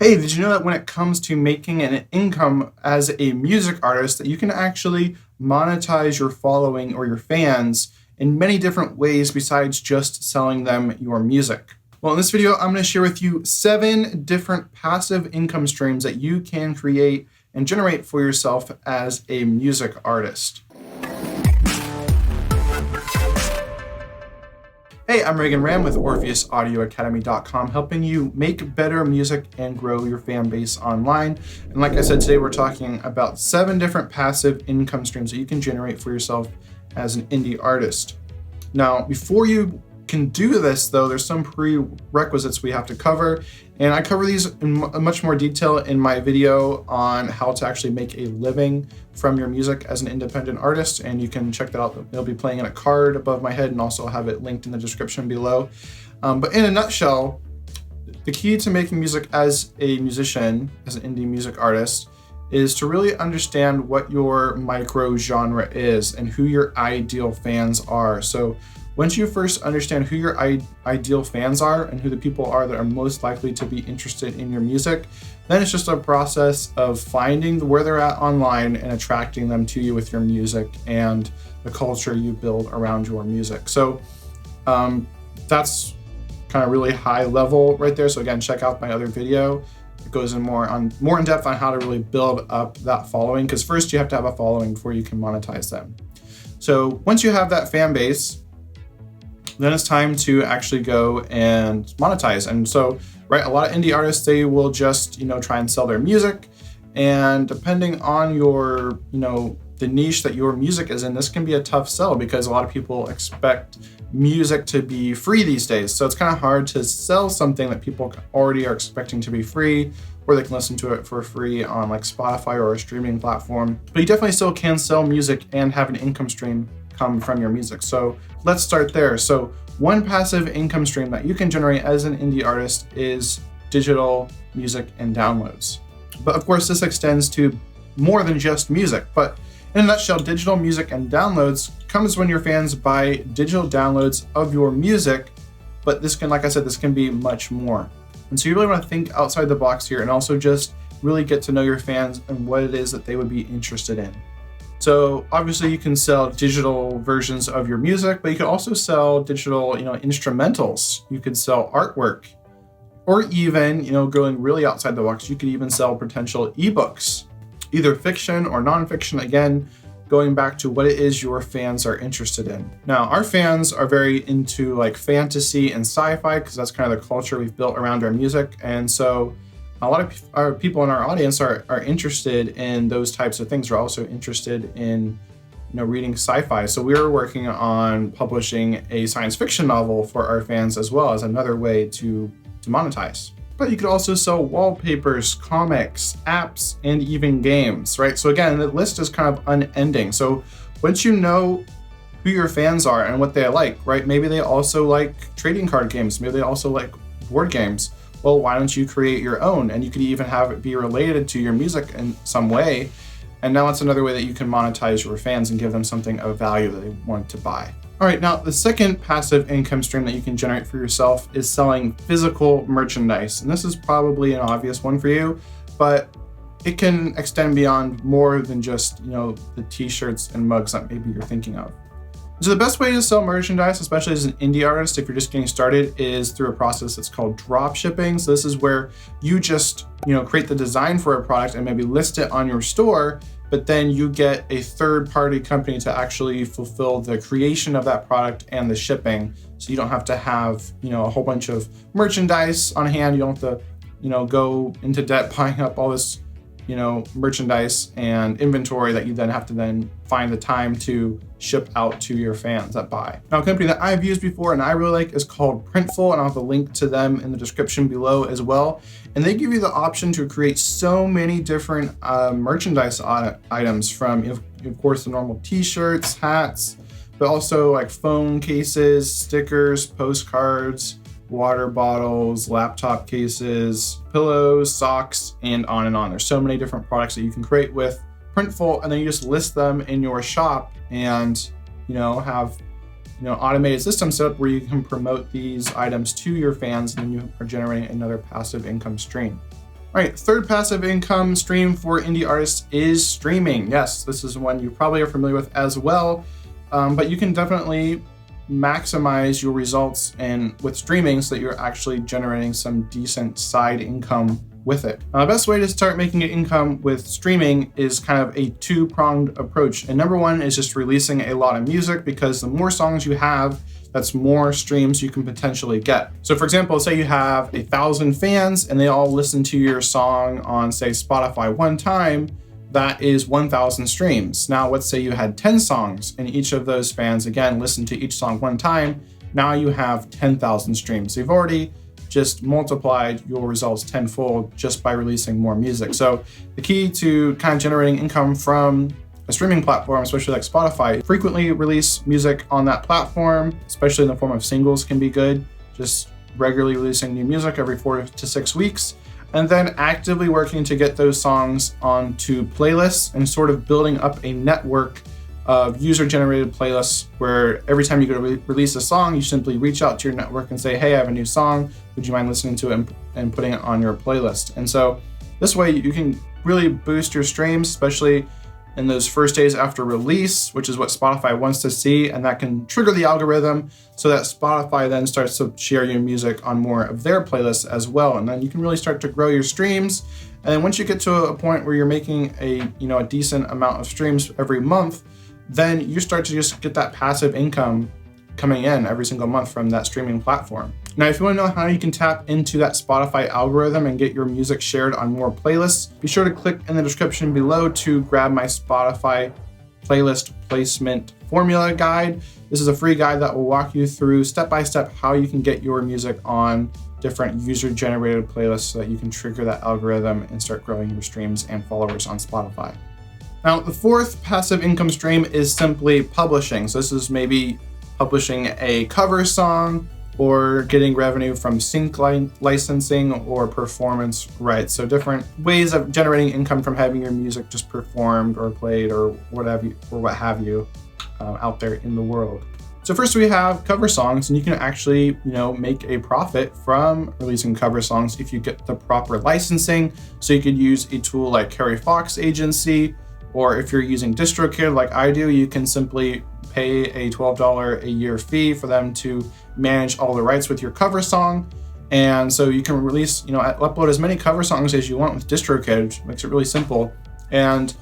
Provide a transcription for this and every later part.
Hey, did you know that when it comes to making an income as a music artist, that you can actually monetize your following or your fans in many different ways besides just selling them your music? Well, in this video, I'm going to share with you 7 different passive income streams that you can create and generate for yourself as a music artist. Hey, I'm Reagan Ram with OrpheusAudioAcademy.com, helping you make better music and grow your fan base online. And like I said, today we're talking about 7 different passive income streams that you can generate for yourself as an indie artist. Now, before you can do this though, there's some prerequisites we have to cover. And I cover these in much more detail in my video on how to actually make a living from your music as an independent artist. And you can check that out. It'll be playing in a card above my head and also have it linked in the description below. But in a nutshell, the key to making music as a musician, as an indie music artist, is to really understand what your micro genre is and who your ideal fans are. So once you first understand who your ideal fans are and who the people are that are most likely to be interested in your music, then it's just a process of finding where they're at online and attracting them to you with your music and the culture you build around your music. So that's kind of really high level right there. So again, check out my other video. It goes in more in depth on how to really build up that following, because first you have to have a following before you can monetize them. So once you have that fan base, then it's time to actually go and monetize. And so, right, a lot of indie artists, they will just, try and sell their music. And depending on your, the niche that your music is in, this can be a tough sell because a lot of people expect music to be free these days. So it's kind of hard to sell something that people already are expecting to be free, or they can listen to it for free on like Spotify or a streaming platform. But you definitely still can sell music and have an income stream come from your music. So let's start there. So one passive income stream that you can generate as an indie artist is digital music and downloads. But of course, this extends to more than just music. But in a nutshell, digital music and downloads comes when your fans buy digital downloads of your music. But this can, like I said, this can be much more. And so you really want to think outside the box here and also just really get to know your fans and what it is that they would be interested in. So obviously you can sell digital versions of your music, but you can also sell digital, instrumentals. You could sell artwork, or even, going really outside the box, you could even sell potential ebooks, either fiction or nonfiction. Again, going back to what it is your fans are interested in. Now, our fans are very into like fantasy and sci-fi because that's kind of the culture we've built around our music. And so a lot of our people in our audience are interested in those types of things. We're also interested in, reading sci-fi. So we're working on publishing a science fiction novel for our fans as well as another way to monetize. But you could also sell wallpapers, comics, apps, and even games, right? So again, the list is kind of unending. So once you know who your fans are and what they like, right? Maybe they also like trading card games. Maybe they also like board games. Well, why don't you create your own? And you could even have it be related to your music in some way. And now it's another way that you can monetize your fans and give them something of value that they want to buy. All right, now the second passive income stream that you can generate for yourself is selling physical merchandise. And this is probably an obvious one for you, but it can extend beyond more than just, the t-shirts and mugs that maybe you're thinking of. So the best way to sell merchandise, especially as an indie artist, if you're just getting started, is through a process that's called drop shipping. So this is where you just, create the design for a product and maybe list it on your store, but then you get a third-party company to actually fulfill the creation of that product and the shipping. So you don't have to have, a whole bunch of merchandise on hand. You don't have to, go into debt buying up all this, merchandise and inventory that you then have to then find the time to ship out to your fans that buy. Now, a company that I've used before and I really like is called Printful, and I'll have a link to them in the description below as well. And they give you the option to create so many different merchandise items from, of course, the normal t-shirts, hats, but also like phone cases, stickers, postcards, water bottles, laptop cases, pillows, socks, and on and on. There's so many different products that you can create with Printful, and then you just list them in your shop and, have, automated system set up where you can promote these items to your fans, and then you are generating another passive income stream. All right, third passive income stream for indie artists is streaming. Yes, this is one you probably are familiar with as well, but you can definitely maximize your results with streaming so that you're actually generating some decent side income with it. The best way to start making an income with streaming is kind of a two-pronged approach. And number one is just releasing a lot of music, because the more songs you have, that's more streams you can potentially get. So for example, say you have 1,000 fans and they all listen to your song on, say, Spotify one time, that is 1,000 streams. Now let's say you had 10 songs and each of those fans, again, listened to each song one time. Now you have 10,000 streams. So you've already just multiplied your results tenfold just by releasing more music. So the key to kind of generating income from a streaming platform, especially like Spotify, frequently release music on that platform, especially in the form of singles can be good. Just regularly releasing new music every 4 to 6 weeks, and then actively working to get those songs onto playlists and sort of building up a network of user-generated playlists where every time you go to release a song, you simply reach out to your network and say, hey, I have a new song. Would you mind listening to it and putting it on your playlist? And so this way you can really boost your streams, especially in those first days after release, which is what Spotify wants to see, and that can trigger the algorithm so that Spotify then starts to share your music on more of their playlists as well. And then you can really start to grow your streams. And then once you get to a point where you're making a decent amount of streams every month, then you start to just get that passive income coming in every single month from that streaming platform. Now, if you want to know how you can tap into that Spotify algorithm and get your music shared on more playlists, be sure to click in the description below to grab my Spotify playlist placement formula guide. This is a free guide that will walk you through step-by-step how you can get your music on different user-generated playlists so that you can trigger that algorithm and start growing your streams and followers on Spotify. Now, the fourth passive income stream is simply publishing. So this is maybe publishing a cover song or getting revenue from sync licensing or performance rights. So different ways of generating income from having your music just performed or played or what have you out there in the world. So first we have cover songs, and you can actually, make a profit from releasing cover songs if you get the proper licensing. So you could use a tool like Harry Fox Agency, or if you're using DistroKid like I do, you can simply pay a $12 a year fee for them to manage all the rights with your cover song. And so you can release, upload as many cover songs as you want with DistroKid, which makes it really simple. And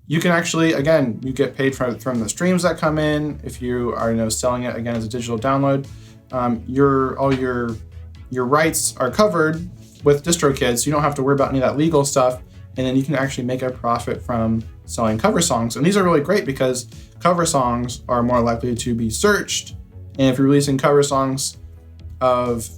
you can actually, again, you get paid from the streams that come in. If you are, selling it again as a digital download, all your rights are covered with DistroKid, so you don't have to worry about any of that legal stuff. And then you can actually make a profit from selling cover songs. And these are really great because cover songs are more likely to be searched. And if you're releasing cover songs of,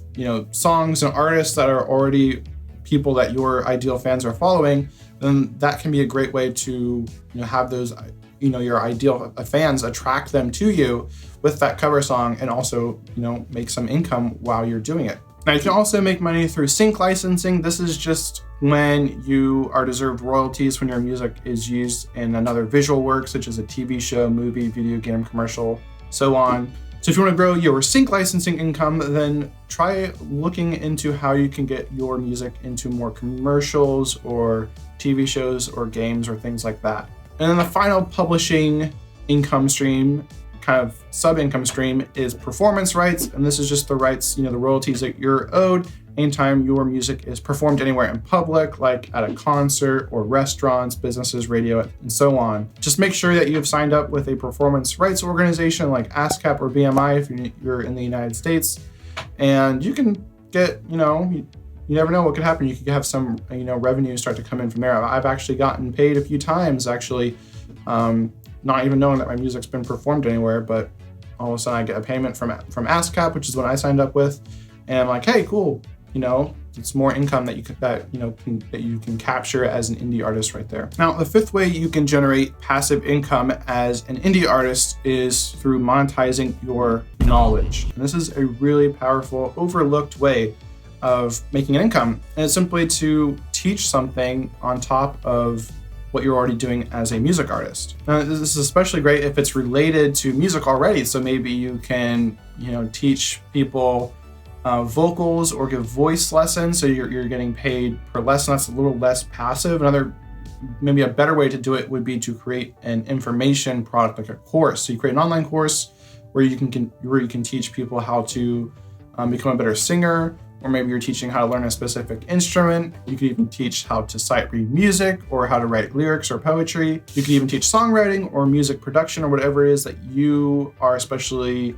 songs and artists that are already people that your ideal fans are following, then that can be a great way to, have those, your ideal fans, attract them to you with that cover song and also, make some income while you're doing it. Now, you can also make money through sync licensing. This is just when you are deserved royalties when your music is used in another visual work, such as a TV show, movie, video game, commercial, so on. So if you want to grow your sync licensing income, then try looking into how you can get your music into more commercials or TV shows or games or things like that. And then the final publishing income stream, kind of sub-income stream, is performance rights. And this is just the rights, the royalties that you're owed anytime your music is performed anywhere in public, like at a concert or restaurants, businesses, radio, and so on. Just make sure that you have signed up with a performance rights organization like ASCAP or BMI if you're in the United States. And you can get, you never know what could happen. You could have some, revenue start to come in from there. I've actually gotten paid a few times, actually, not even knowing that my music's been performed anywhere, but all of a sudden I get a payment from ASCAP, which is what I signed up with. And I'm like, hey, cool. It's more income that you can capture as an indie artist right there. Now, the fifth way you can generate passive income as an indie artist is through monetizing your knowledge. And this is a really powerful, overlooked way of making an income. And it's simply to teach something on top of what you're already doing as a music artist. Now, this is especially great if it's related to music already. So maybe you can, teach people vocals or give voice lessons, so you're getting paid per lesson. That's a little less passive. Maybe a better way to do it would be to create an information product, like a course. So you create an online course where you can teach people how to become a better singer, or maybe you're teaching how to learn a specific instrument. You could even teach how to sight read music, or how to write lyrics or poetry. You could even teach songwriting or music production, or whatever it is that you are especially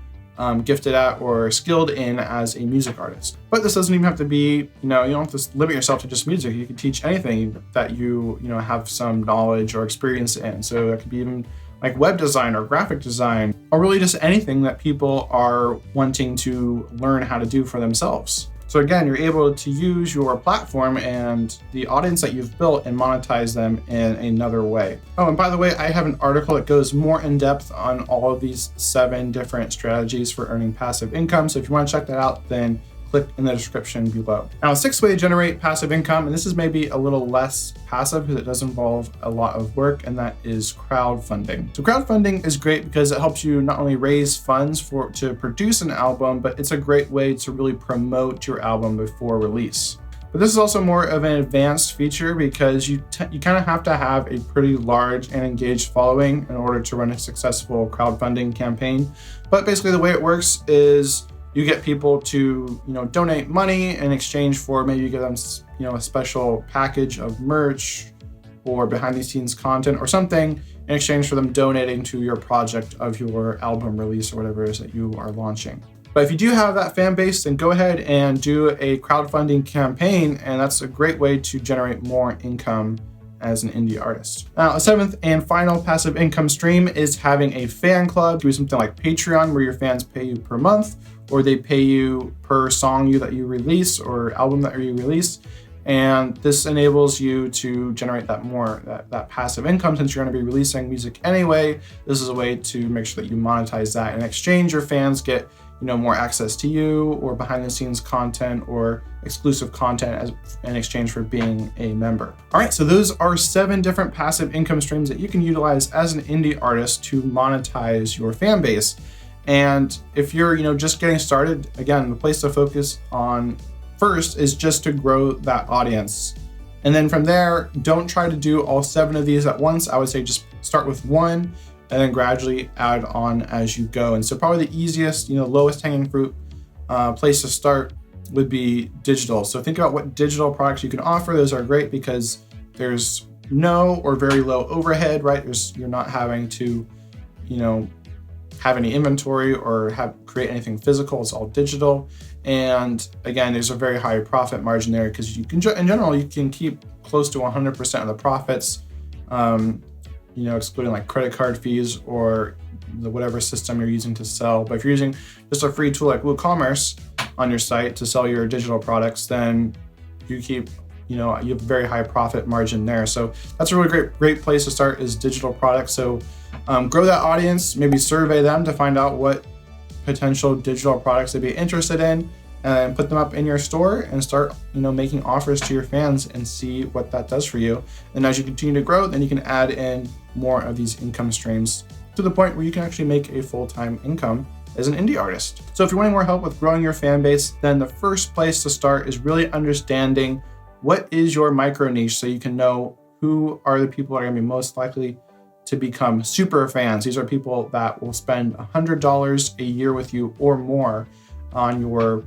gifted at or skilled in as a music artist. But this doesn't even have to be, you don't have to limit yourself to just music. You can teach anything that you have some knowledge or experience in. So that could be even like web design or graphic design, or really just anything that people are wanting to learn how to do for themselves. So again, you're able to use your platform and the audience that you've built and monetize them in another way. Oh, and by the way, I have an article that goes more in depth on all of these 7 different strategies for earning passive income. So if you want to check that out, then click in the description below. Now, a 6th way to generate passive income, and this is maybe a little less passive because it does involve a lot of work, and that is crowdfunding. So crowdfunding is great because it helps you not only raise funds to produce an album, but it's a great way to really promote your album before release. But this is also more of an advanced feature because you kind of have to have a pretty large and engaged following in order to run a successful crowdfunding campaign. But basically the way it works is you get people to, donate money in exchange for, maybe you give them, a special package of merch or behind the scenes content or something in exchange for them donating to your project of your album release or whatever it is that you are launching. But if you do have that fan base, then go ahead and do a crowdfunding campaign, and that's a great way to generate more income as an indie artist. Now, a 7th and final passive income stream is having a fan club. Do something like Patreon, where your fans pay you per month, or they pay you per song that you release or album that you release. And this enables you to generate that passive income. Since you're going to be releasing music anyway, this is a way to make sure that you monetize that. In exchange, your fans get more access to you, or behind the scenes content, or exclusive content in exchange for being a member. All right, so those are 7 different passive income streams that you can utilize as an indie artist to monetize your fan base. And if you're just getting started, again, the place to focus on first is just to grow that audience. And then from there, don't try to do all 7 of these at once. I would say just start with 1 and then gradually add on as you go. And so probably the easiest, lowest hanging fruit place to start would be digital. So think about what digital products you can offer. Those are great because there's no or very low overhead, right? You're not having to, have any inventory or create anything physical. It's all digital. And again, there's a very high profit margin there because in general, you can keep close to 100% of the profits, excluding like credit card fees or whatever system you're using to sell. But if you're using just a free tool like WooCommerce on your site to sell your digital products, then you keep, you have a very high profit margin there. So that's a really great place to start, is digital products. So grow that audience, maybe survey them to find out what potential digital products they'd be interested in, and put them up in your store and start, making offers to your fans and see what that does for you. And as you continue to grow, then you can add in more of these income streams to the point where you can actually make a full-time income as an indie artist. So if you're wanting more help with growing your fan base, then the first place to start is really understanding what is your micro niche, so you can know who are the people that are going to be most likely to become super fans. These are people that will spend $100 a year with you or more on your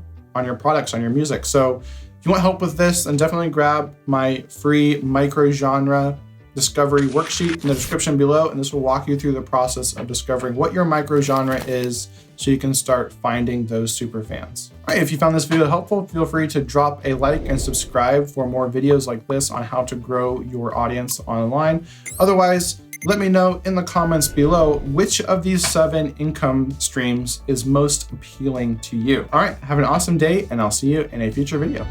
products, on your music. So if you want help with this, then definitely grab my free micro genre discovery worksheet in the description below, and this will walk you through the process of discovering what your micro genre is so you can start finding those super fans. All right, if you found this video helpful, feel free to drop a like and subscribe for more videos like this on how to grow your audience online. Otherwise, let me know in the comments below which of these 7 income streams is most appealing to you. All right, have an awesome day, and I'll see you in a future video.